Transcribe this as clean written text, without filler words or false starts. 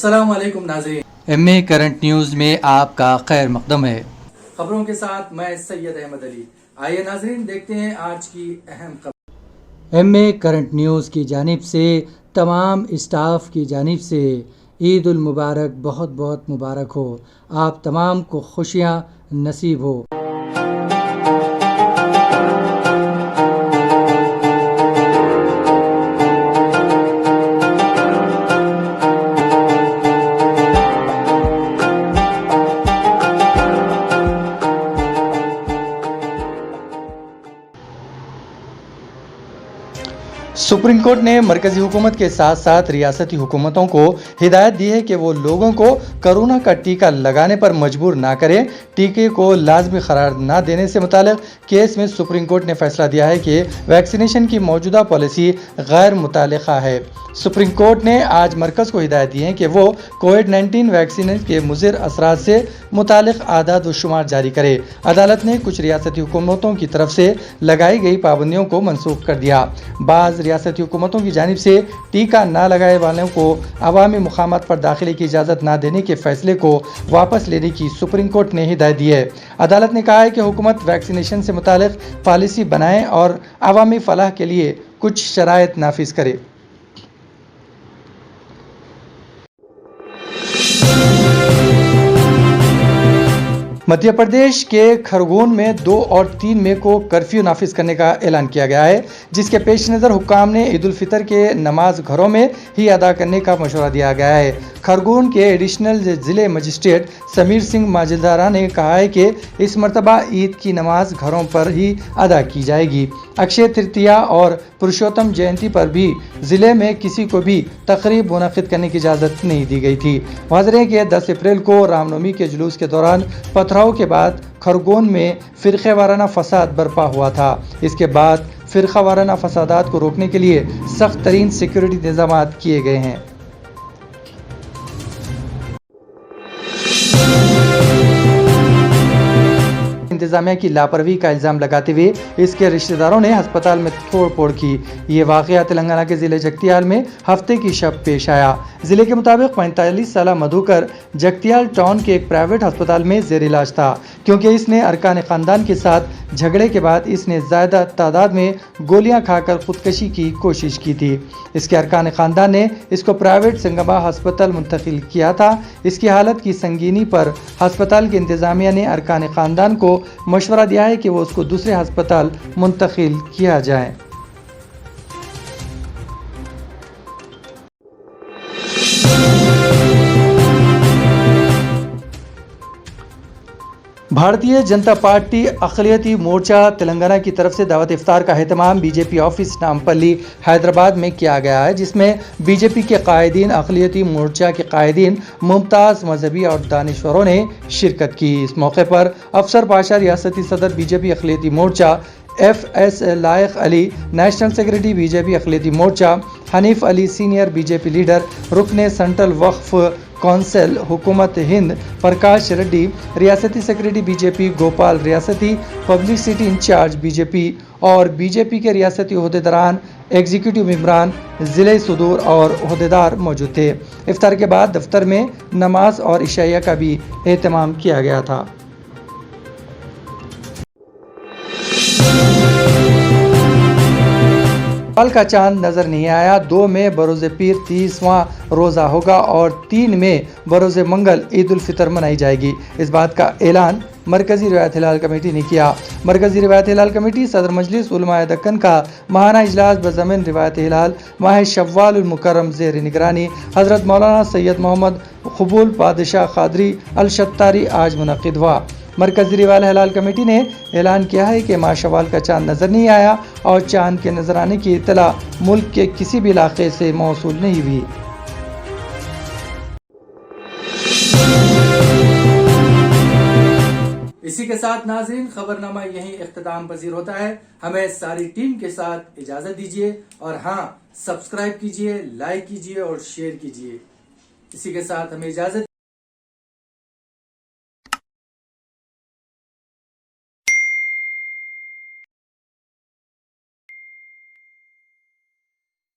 अस्सलाम वालेकुम नाज़रीन, एमए करंट न्यूज़ में आपका खैर मकदम है। खबरों के साथ मैं सैयद अहमद अली। आइए नाज़रीन देखते हैं आज की अहम खबर। एमए करंट न्यूज़ की जानिब से तमाम स्टाफ की जानिब से ईद उल मुबारक बहुत बहुत मुबारक हो। आप तमाम को खुशियाँ नसीब हो। सुप्रीम कोर्ट ने मरकजी हुकूमत के साथ साथ रियासती हुकूमतों को हिदायत दी है कि वो लोगों को कोरोना का टीका लगाने पर मजबूर ना करें। टीके को लाजमी करार ना देने से मुताल्लिक केस में सुप्रीम कोर्ट ने फैसला दिया है कि वैक्सीनेशन की मौजूदा पॉलिसी गैर मुतालिका है। सुप्रीम कोर्ट ने आज मरकज़ को हिदायत दी है कि वो कोविड-19 वैक्सीन के मुज़िर असरात से मुतालिक आदाद व शुमार जारी करे। अदालत ने कुछ रियासती हुकूमतों की तरफ से लगाई गई पाबंदियों को मनसूख कर दिया। बाज़ रियासती हुकूमतों की जानिब से टीका ना लगाए वालों को अवामी मुकामात पर दाखिले की इजाज़त ना देने के फैसले को वापस लेने की सुप्रीम कोर्ट ने हिदायत दी है। अदालत ने कहा है कि हुकूमत वैक्सीनेशन से मुतालिक पॉलिसी बनाए और अवामी फलाह के लिए कुछ शराइत नाफिज करे। मध्य प्रदेश के खरगोन में 2 और 3 मई को कर्फ्यू नाफिज करने का ऐलान किया गया है, जिसके पेश नज़र हुक्काम ने ईद उल फितर के नमाज घरों में ही अदा करने का मशवरा दिया गया है। खरगोन के एडिशनल ज़िले मजिस्ट्रेट समीर सिंह माजिलदारा ने कहा है कि इस मरतबा ईद की नमाज घरों पर ही अदा की जाएगी। अक्षय तृतीया और पुरुषोत्तम जयंती पर भी ज़िले में किसी को भी तकरीब मुनक़िद करने की इजाज़त नहीं दी गई थी। वाज़ेह है कि 10 अप्रैल को रामनवमी के जुलूस के दौरान पथराव के बाद खरगोन में फ़िरक़े वाराना फसाद बर्पा हुआ था। इसके बाद फ़िरक़ा वाराना फसादात को रोकने के लिए सख्त तरीन सिक्योरिटी इंतज़ामात किए गए हैं। इंतजामिया की लापरवाही का इल्ज़ाम लगाते हुए इसके रिश्तेदारों ने अस्पताल में तोड़ फोड़ की। ये वाक़या तेलंगाना के ज़िले जगतियाल में हफ्ते की शब पेश आया। ज़िले के मुताबिक 45 साला मधुकर जगतियाल टाउन के एक प्राइवेट अस्पताल में ज़ेर इलाज था, क्योंकि इसने अरकान ख़ानदान के साथ झगड़े के बाद इसने ज़्यादा तादाद में गोलियां खाकर खुदकशी की कोशिश की थी। इसके अरकान ख़ानदान ने इसको प्राइवेट सिंगमा अस्पताल मुंतकिल किया था। इसकी हालत की संगीनी पर अस्पताल की इंतज़ामिया ने अरकान ख़ानदान को मशवरा दिया है कि वो उसको दूसरे अस्पताल मुंतकिल किया जाए। भारतीय जनता पार्टी अक़लियती मोर्चा तेलंगाना की तरफ से दावत इफ्तार का एहतमाम बीजेपी ऑफिस नामपल्ली हैदराबाद में किया गया है, जिसमें बीजेपी के कायदीन, अक़लियती मोर्चा के कायदीन, मुमताज़ मजहबी और दानिश्वरों ने शिरकत की। इस मौके पर अफसर पाशा, रियासती सदर बीजेपी अक़लियती मोर्चा FS Laiq Ali, national secretary BJP अक़लियती मोर्चा Hanif Ali, senior BJP leader, रुकने सेंट्रल वक्फ कौंसिल हुकूमत हिंद प्रकाश रेड्डी, रियासती सेक्रेटरी बीजेपी गोपाल, रियासती पब्लिसिटी इंचार्ज बीजेपी और बीजेपी के रियासती ओहदेदारान, एग्जीक्यूटिव मेंबरान, ज़िले सदूर और ओहदेदार मौजूद थे। इफ्तार के बाद दफ्तर में नमाज और इशाया का भी एहतमाम किया गया था। कल का चांद नजर नहीं आया। 2 मई बरोज़ पीर 30वां रोज़ा होगा और 3 मई बरोज़ मंगल ईद उल फितर मनाई जाएगी। इस बात का ऐलान मरकज़ी रिवायत हिलाल कमेटी ने किया। मरकज़ी रिवायत हिलाल कमेटी सदर मजलिस उलमाए दक्कन का माहाना इजलास बज़मीन रिवायत हिलाल माह शव्वाल उल मुकर्रम ज़ेर निगरानी हज़रत मौलाना सैयद मोहम्मद क़बूल बादशाह क़ादरी अल शत्तारी आज मुनक़िद हुआ। मरकज़ी रिवायत हिलाल कमेटी ने ऐलान किया है कि माह शव्वाल का चांद नज़र नहीं आया और चांद के नजर आने की इत्तला मुल्क के किसी भी इलाके से मौसूल नहीं हुई। इसी के साथ नाज़रीन खबरनामा यहीं इख्तिताम पजीर होता है। हमें सारी टीम के साथ इजाज़त दीजिए और हाँ, सब्सक्राइब कीजिए, लाइक कीजिए और शेयर कीजिए। इसी के साथ हमें इजाज़त।